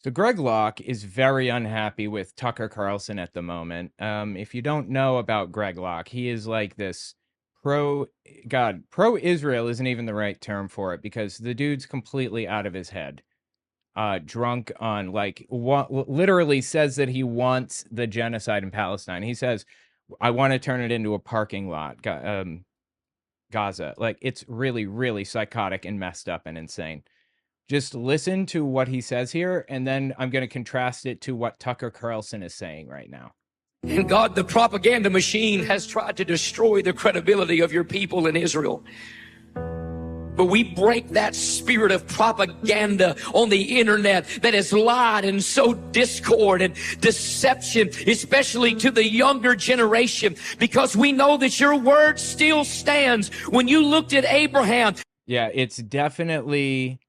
So Greg Locke is very unhappy with Tucker Carlson at the moment. If you don't know about Greg Locke, he is like this pro-Israel isn't even the right term for it because the dude's completely out of his head. Drunk on literally says that he wants the genocide in Palestine. He says, I want to turn it into a parking lot, Gaza. Like, it's really, really psychotic and messed up and insane. Just listen to what he says here, and then I'm going to contrast it to what Tucker Carlson is saying right now. And God, the propaganda machine has tried to destroy the credibility of your people in Israel. But we break that spirit of propaganda on the internet that has lied and sowed discord and deception, especially to the younger generation, because we know that your word still stands. When you looked at Abraham. Yeah, it's definitely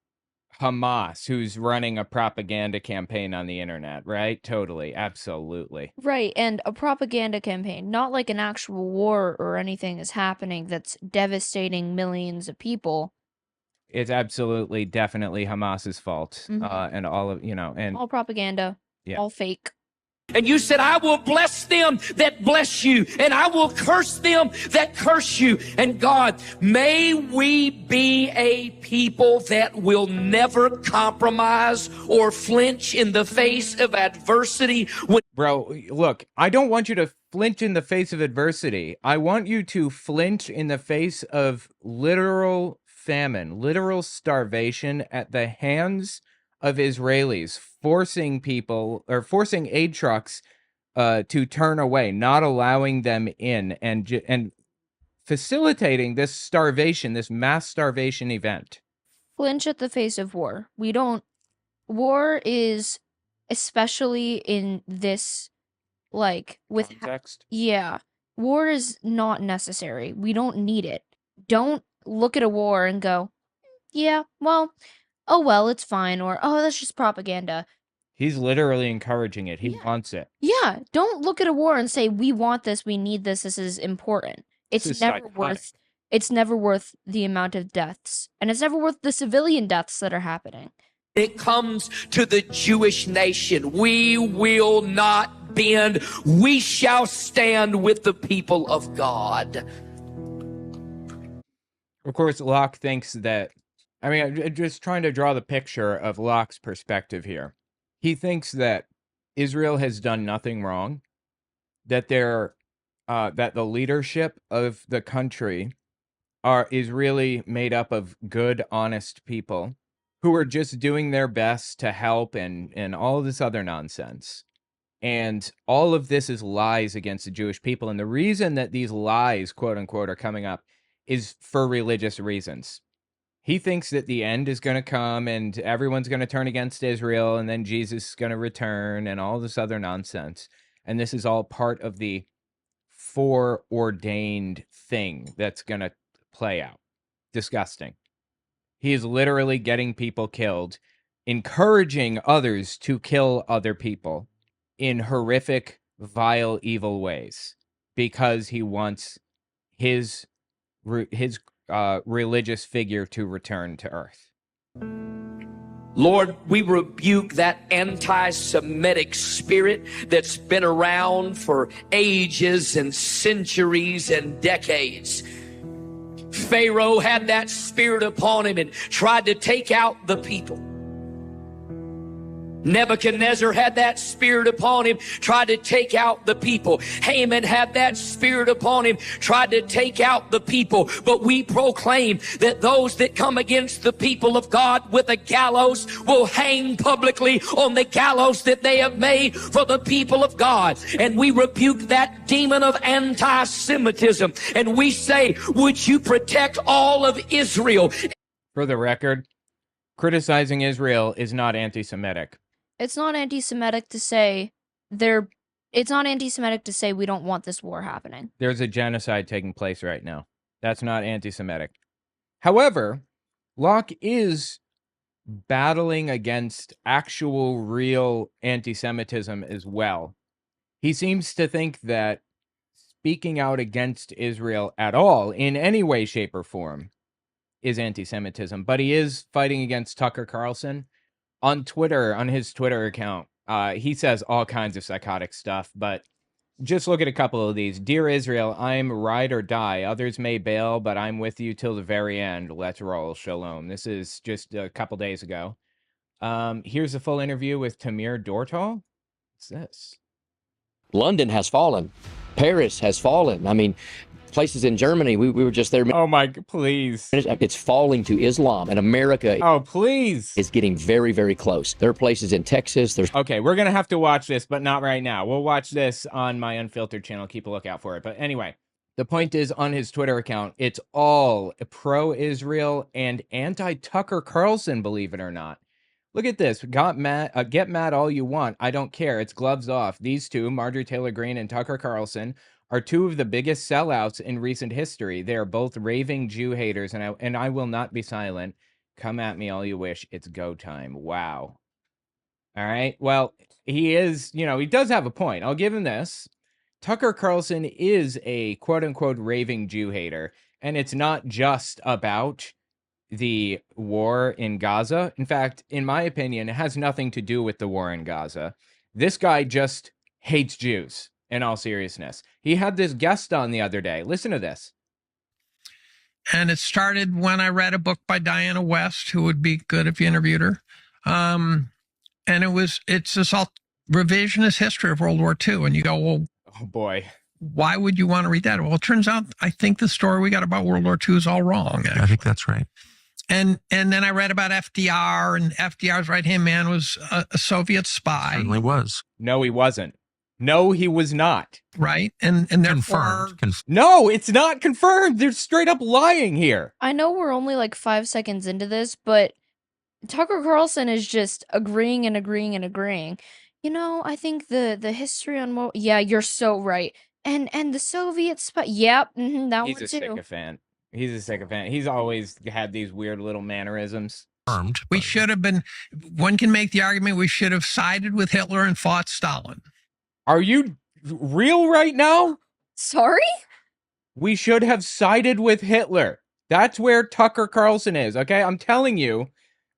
Hamas who's running a propaganda campaign on the internet, right? Totally, absolutely. Right, and a propaganda campaign, not like an actual war or anything is happening that's devastating millions of people. It's absolutely, definitely Hamas's fault, and all of, and all propaganda, all fake. And you said, I will bless them that bless you, and I will curse them that curse you. And God, may we be a people that will never compromise or flinch in the face of adversity. Bro, look, I don't want you to flinch in the face of adversity. I want you to flinch in the face of literal famine, literal starvation at the hands of Israelis, forcing aid trucks to turn away, not allowing them in, and facilitating this starvation, this mass starvation event. Flinch at the face of war. War is, especially in this, with context. War is not necessary. We don't need it. Don't look at a war and go, yeah, well, oh, well, it's fine, or, oh, that's just propaganda. He's literally encouraging it. He wants it. Yeah, don't look at a war and say, we want this, we need this is important. It's never worth the amount of deaths, and it's never worth the civilian deaths that are happening. It comes to the Jewish nation. We will not bend. We shall stand with the people of God. Of course, Locke thinks that, I'm just trying to draw the picture of Locke's perspective here. He thinks that Israel has done nothing wrong, that that the leadership of the country is really made up of good, honest people who are just doing their best to help and all this other nonsense. And all of this is lies against the Jewish people. And the reason that these lies, quote unquote, are coming up is for religious reasons. He thinks that the end is going to come and everyone's going to turn against Israel and then Jesus is going to return and all this other nonsense. And this is all part of the foreordained thing that's going to play out. Disgusting. He is literally getting people killed, encouraging others to kill other people in horrific, vile, evil ways because he wants his religious figure to return to earth. Lord, we rebuke that anti-Semitic spirit that's been around for ages and centuries and decades. Pharaoh had that spirit upon him and tried to take out the people. Nebuchadnezzar had that spirit upon him, tried to take out the people. Haman had that spirit upon him, tried to take out the people. But we proclaim that those that come against the people of God with a gallows will hang publicly on the gallows that they have made for the people of God. And we rebuke that demon of anti-Semitism. And we say, would you protect all of Israel? For the record, criticizing Israel is not anti-Semitic. It's not anti-Semitic to say it's not anti-Semitic to say we don't want this war happening. There's a genocide taking place right now. That's not anti-Semitic. However, Locke is battling against actual, real anti-Semitism as well. He seems to think that speaking out against Israel at all, in any way, shape, or form, is anti-Semitism. But he is fighting against Tucker Carlson, on Twitter, on his Twitter account, he says all kinds of psychotic stuff, but just look at a couple of these. Dear Israel, I'm ride or die. Others may bail, but I'm with you till the very end. Let's roll. Shalom. This is just a couple days ago. Here's a full interview with Tamir Dortal. What's this? London has fallen. Paris has fallen. I mean, places in Germany, we were just there. Oh my, please. It's falling to Islam, and America please is getting very, very close. There are places in Texas. Okay, we're going to have to watch this, but not right now. We'll watch this on my Unfiltered channel. Keep a lookout for it. But anyway, the point is, on his Twitter account, it's all pro-Israel and anti-Tucker Carlson, believe it or not. Look at this. Get mad all you want. I don't care. It's gloves off. These two, Marjorie Taylor Greene and Tucker Carlson, are two of the biggest sellouts in recent history. They are both raving Jew haters, and I will not be silent. Come at me all you wish. It's go time. Wow. All right. Well, he is, he does have a point. I'll give him this. Tucker Carlson is a quote-unquote raving Jew hater, and it's not just about the war in Gaza. In fact, in my opinion, it has nothing to do with the war in Gaza. This guy just hates Jews, in all seriousness. He had this guest on the other day. Listen to this. And it started when I read a book by Diana West, who would be good if you interviewed her. And it's this all revisionist history of World War II. And you go, well, oh boy, why would you want to read that? Well, it turns out I think the story we got about World War II is all wrong. Actually. I think that's right. And then I read about FDR, and FDR's right-hand man was a Soviet spy. Certainly was. No, he wasn't. No, he was not. Right? And therefore... Confirmed. No, it's not confirmed. They're straight up lying here. I know we're only like 5 seconds into this, but Tucker Carlson is just agreeing and agreeing and agreeing. I think the history on... Yeah, you're so right. And the Soviet spy... Yep, that one too. He's a sycophant. He's a sycophant. He's always had these weird little mannerisms. We should have been... One can make the argument we should have sided with Hitler and fought Stalin. Are you real right now? Sorry? We should have sided with Hitler. That's where Tucker Carlson is, okay? I'm telling you,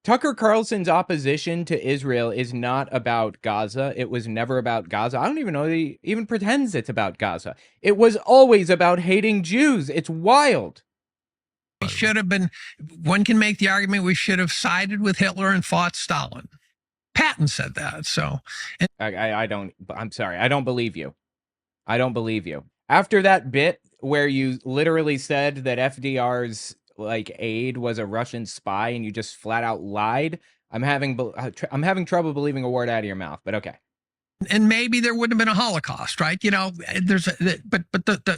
Tucker Carlson's opposition to Israel is not about Gaza. It was never about Gaza. I don't even know that he even pretends it's about Gaza. It was always about hating Jews. It's wild. We should have been... One can make the argument we should have sided with Hitler and fought Stalin. Patton said that, so... I'm sorry. I don't believe you. I don't believe you. After that bit where you literally said that FDR's aide was a Russian spy and you just flat out lied, I'm having trouble believing a word out of your mouth, but okay. And maybe there wouldn't have been a Holocaust, right?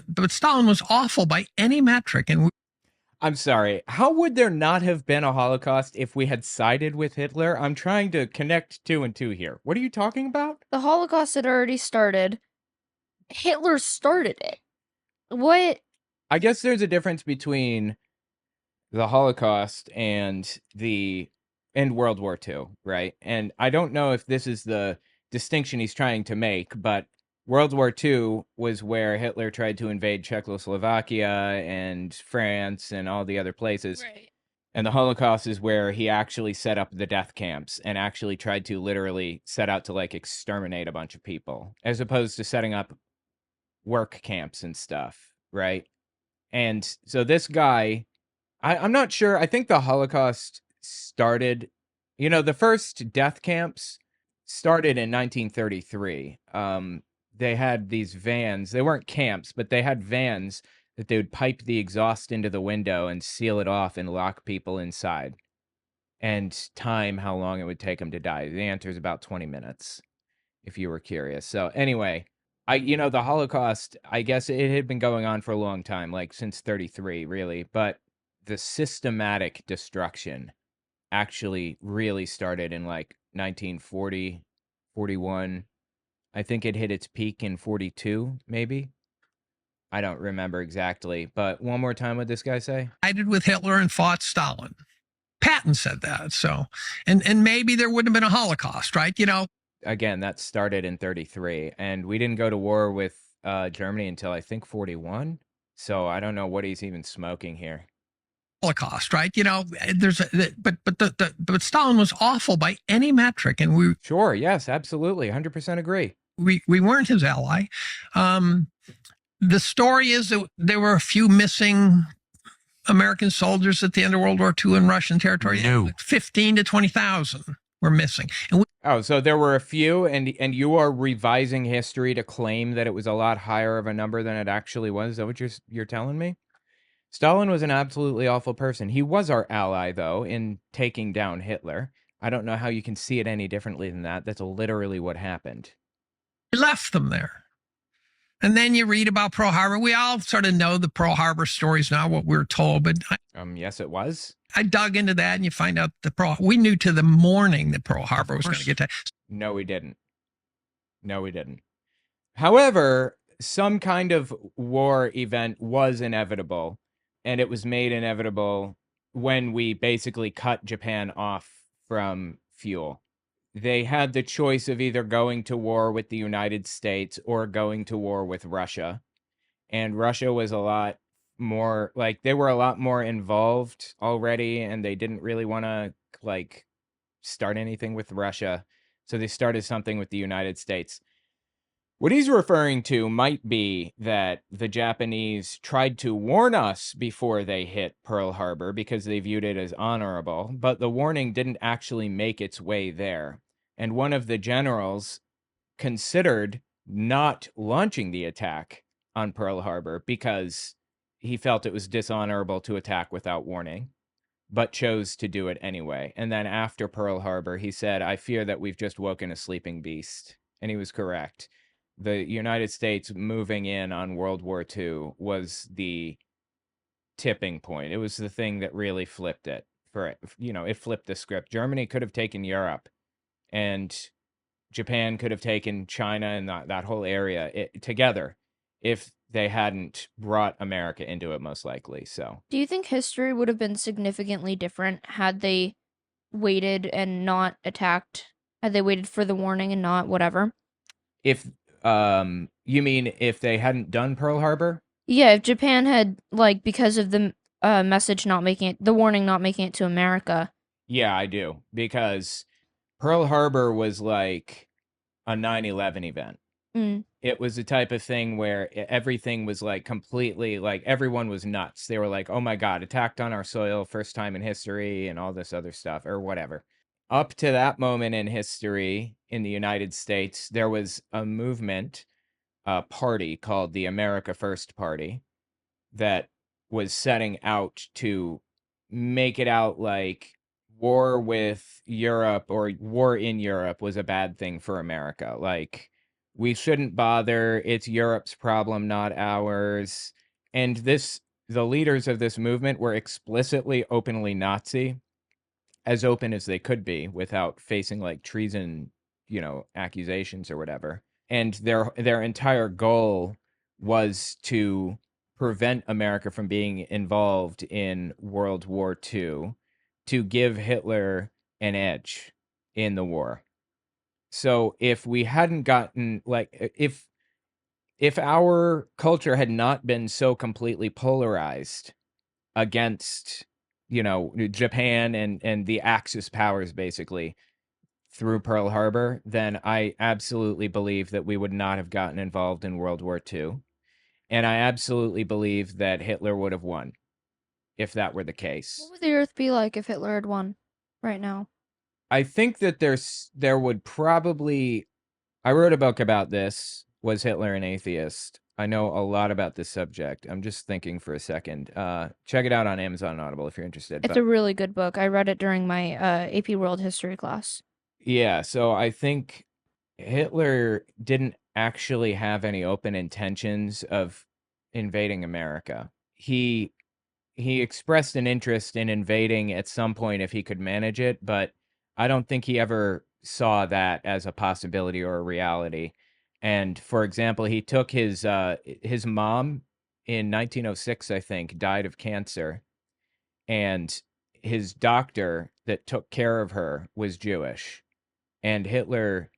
But Stalin was awful by any metric, and I'm sorry. How would there not have been a Holocaust if we had sided with Hitler? I'm trying to connect 2 and 2 here. What are you talking about? The Holocaust had already started. Hitler started it. What? I guess there's a difference between the Holocaust and World War II, right? And I don't know if this is the distinction he's trying to make, but World War II was where Hitler tried to invade Czechoslovakia and France and all the other places. Right. And the Holocaust is where he actually set up the death camps and actually tried to literally set out to exterminate a bunch of people, as opposed to setting up work camps and stuff, right? And so this guy, I'm not sure. I think the Holocaust started, the first death camps started in 1933. They had these vans. They weren't camps, but they had vans that they would pipe the exhaust into the window and seal it off and lock people inside. And time how long it would take them to die. The answer is about 20 minutes, if you were curious. So anyway, the Holocaust, I guess it had been going on for a long time, since 33, really. But the systematic destruction actually really started in 1940, 41. I think it hit its peak in 42, maybe. I don't remember exactly, but one more time, what this guy say? Sided with Hitler and fought Stalin. Patton said that, so... And maybe there wouldn't have been a Holocaust, right? Again, that started in 33, and we didn't go to war with Germany until, I think, 41. So I don't know what he's even smoking here. Holocaust, right? But Stalin was awful by any metric, and Sure, yes, absolutely, 100% agree. we weren't his ally. The story is that there were a few missing American soldiers at the end of World War II in Russian territory. No. 15 to 20,000 were missing. And Oh, so there were a few, and you are revising history to claim that it was a lot higher of a number than it actually was. Is that what you're telling me? Stalin was an absolutely awful person. He was our ally, though, in taking down Hitler. I don't know how you can see it any differently than that. That's literally what happened. we left them there. And then you read about Pearl Harbor. We all sort of know the Pearl Harbor stories now, what we're told, but Yes, it was. I dug into that, and you find out we knew to the morning that Pearl Harbor was going to get to. No, we didn't. However, some kind of war event was inevitable, and it was made inevitable when we basically cut Japan off from fuel. They had the choice of either going to war with the United States or going to war with Russia. And Russia was a lot more, like, they were a lot more involved already, and they didn't really want to, like, start anything with Russia. So they started something with the United States. What he's referring to might be that the Japanese tried to warn us before they hit Pearl Harbor because they viewed it as honorable, but the warning didn't actually make its way there. And one of the generals considered not launching the attack on Pearl Harbor because he felt it was dishonorable to attack without warning, but chose to do it anyway. And then after Pearl Harbor, he said, "I fear that we've just woken a sleeping beast." And he was correct. The United States moving in on World War II was the tipping point. It was the thing that really flipped it. It flipped the script. Germany could have taken Europe, and Japan could have taken China and that whole area together if they hadn't brought America into it, most likely. So, Do you think history would have been significantly different had they waited and not attacked? Had they waited for the warning and not whatever? if you mean if they hadn't done Pearl Harbor? Yeah, if Japan had, like, because of the message not making it, the warning not making it to America. Yeah, I do, because Pearl Harbor was like a 9/11 event. Mm. It was the type of thing where everything was like completely, like, everyone was nuts. They were like, "Oh my God, attacked on our soil, first time in history," and all this other stuff, or whatever. Up to that moment in history in the United States, there was a movement, a party called the America First Party that was setting out to make it out like war with Europe or war in Europe was a bad thing for America. Like, we shouldn't bother. It's Europe's problem, not ours. And the leaders of this movement were explicitly openly Nazi, as open as they could be without facing like treason, accusations or whatever. And their entire goal was to prevent America from being involved in World War II, to give Hitler an edge in the war. So if we hadn't gotten, like, if our culture had not been so completely polarized against, Japan and the Axis powers, basically, through Pearl Harbor, then I absolutely believe that we would not have gotten involved in World War II. And I absolutely believe that Hitler would have won if that were the case. What would the Earth be like if Hitler had won right now? I think that there would probably, I wrote a book about this, Was Hitler an Atheist? I know a lot about this subject. I'm just thinking for a second. Check it out on Amazon and Audible if you're interested. It's a really good book. I read it during my AP World History class. Yeah, so I think Hitler didn't actually have any open intentions of invading America. He expressed an interest in invading at some point if he could manage it, but I don't think he ever saw that as a possibility or a reality. And for example, he took his mom in 1906, I think, died of cancer, and his doctor that took care of her was Jewish. And Hitler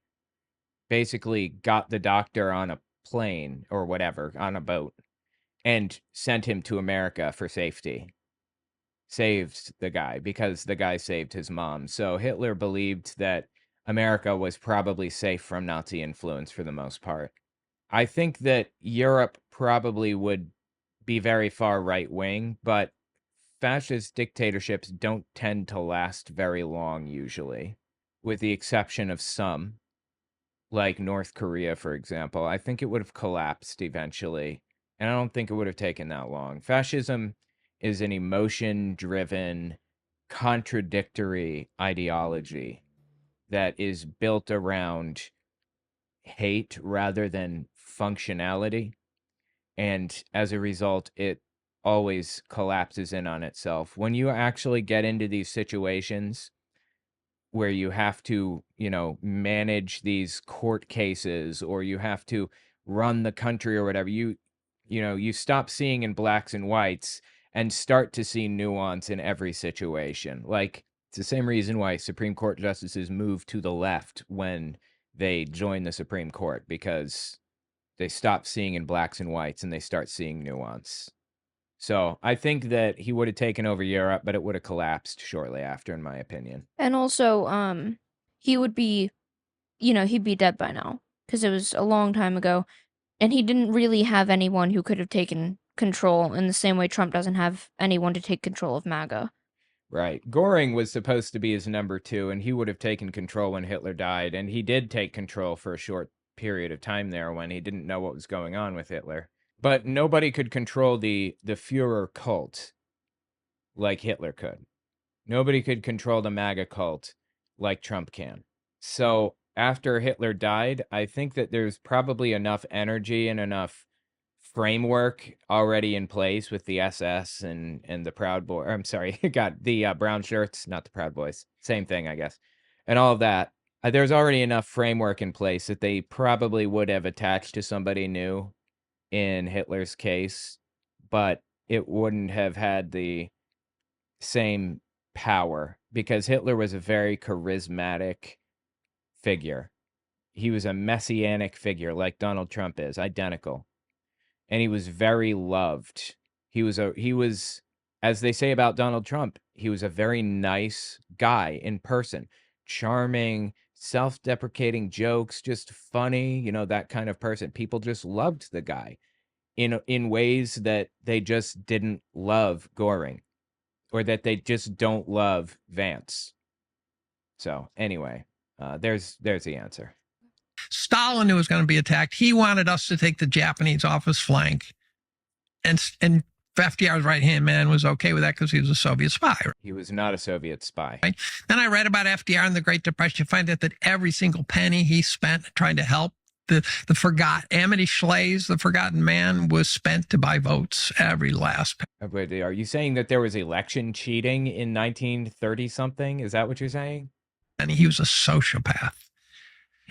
basically got the doctor on a plane or whatever, on a boat, and sent him to America for safety. saved the guy because the guy saved his mom. So Hitler believed that America was probably safe from Nazi influence for the most part. I think that Europe probably would be very far right wing, but fascist dictatorships don't tend to last very long usually, with the exception of some, like North Korea, for example. I think it would have collapsed eventually, and I don't think it would have taken that long. Fascism is an emotion-driven, contradictory ideology that is built around hate rather than functionality. And as a result, it always collapses in on itself. When you actually get into these situations where you have to, manage these court cases or you have to run the country or whatever, you stop seeing in blacks and whites and start to see nuance in every situation. Like, it's the same reason why Supreme Court justices move to the left when they join the Supreme Court, because they stop seeing in blacks and whites and they start seeing nuance. So I think that he would have taken over Europe, but it would have collapsed shortly after, in my opinion. And also, he would be, he'd be dead by now because it was a long time ago, and he didn't really have anyone who could have taken control in the same way Trump doesn't have anyone to take control of MAGA. Right. Goring was supposed to be his number two, and he would have taken control when Hitler died, and he did take control for a short period of time there when he didn't know what was going on with Hitler. But nobody could control the Führer cult like Hitler could. Nobody could control the MAGA cult like Trump can. So after Hitler died, I think that there's probably enough energy and enough framework already in place with the SS and the Proud Boy. I'm sorry, got the brown shirts, not the Proud Boys. Same thing, I guess. And all of that. There's already enough framework in place that they probably would have attached to somebody new in Hitler's case, but it wouldn't have had the same power because Hitler was a very charismatic figure. He was a messianic figure like Donald Trump is, identical. And he was very loved. He was, as they say about Donald Trump, he was a very nice guy in person, charming, self-deprecating jokes, just funny, that kind of person. People just loved the guy in ways that they just didn't love Goring, or that they just don't love Vance. So anyway, there's the answer. Stalin knew it was going to be attacked. He wanted us to take the Japanese off his flank. And FDR's right-hand man was okay with that because he was a Soviet spy. He was not a Soviet spy. Right? Then I read about FDR in the Great Depression. You find out that every single penny he spent trying to help the Amity Schleys, the forgotten man, was spent to buy votes, every last penny. Wait, are you saying that there was election cheating in 1930-something? Is that what you're saying? And he was a sociopath.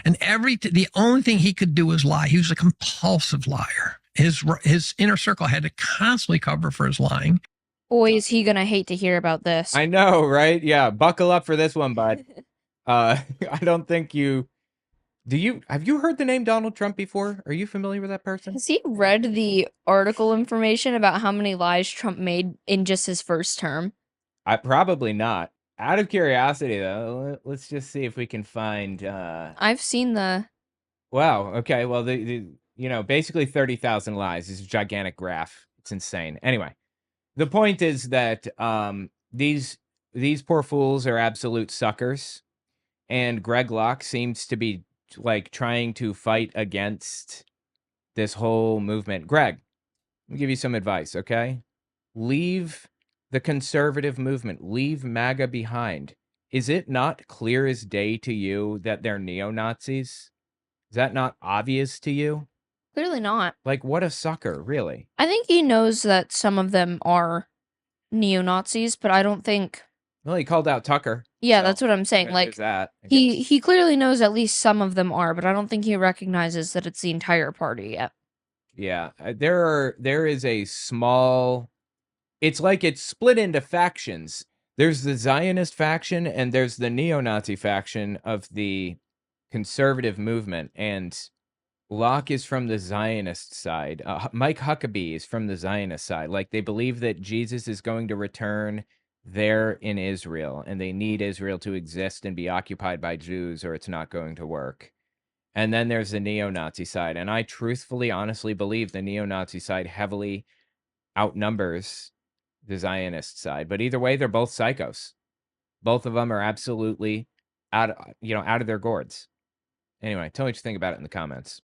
And the only thing he could do was lie. He was a compulsive liar. His inner circle had to constantly cover for his lying. Boy, is he gonna hate to hear about this. I know, right? Yeah, buckle up for this one, bud. I don't think have you heard the name Donald Trump before? Are you familiar with that person? Has he read the article information about how many lies Trump made in just his first term? Probably not. Out of curiosity, though, let's just see if we can find. I've seen the. Wow. Okay. Well, basically 30,000 lies is a gigantic graph. It's insane. Anyway, the point is that these poor fools are absolute suckers, and Greg Locke seems to be like trying to fight against this whole movement. Greg, let me give you some advice, okay? Leave the conservative movement. Leave MAGA behind. Is it not clear as day to you that they're neo-Nazis? Is that not obvious to you? Clearly not. Like, what a sucker, really. I think he knows that some of them are neo-Nazis, but I don't think. Well, he called out Tucker. Yeah, so that's what I'm saying. Like, that, he clearly knows at least some of them are, but I don't think he recognizes that it's the entire party yet. Yeah, there is a small. It's like it's split into factions. There's the Zionist faction and there's the neo-Nazi faction of the conservative movement, and Locke is from the Zionist side. Mike Huckabee is from the Zionist side. Like, they believe that Jesus is going to return they're in Israel and they need Israel to exist and be occupied by Jews or it's not going to work. And then there's the neo-Nazi side. And I truthfully, honestly believe the neo-Nazi side heavily outnumbers the Zionist side. But either way, they're both psychos. Both of them are absolutely out of their gourds. Anyway, tell me what you think about it in the comments.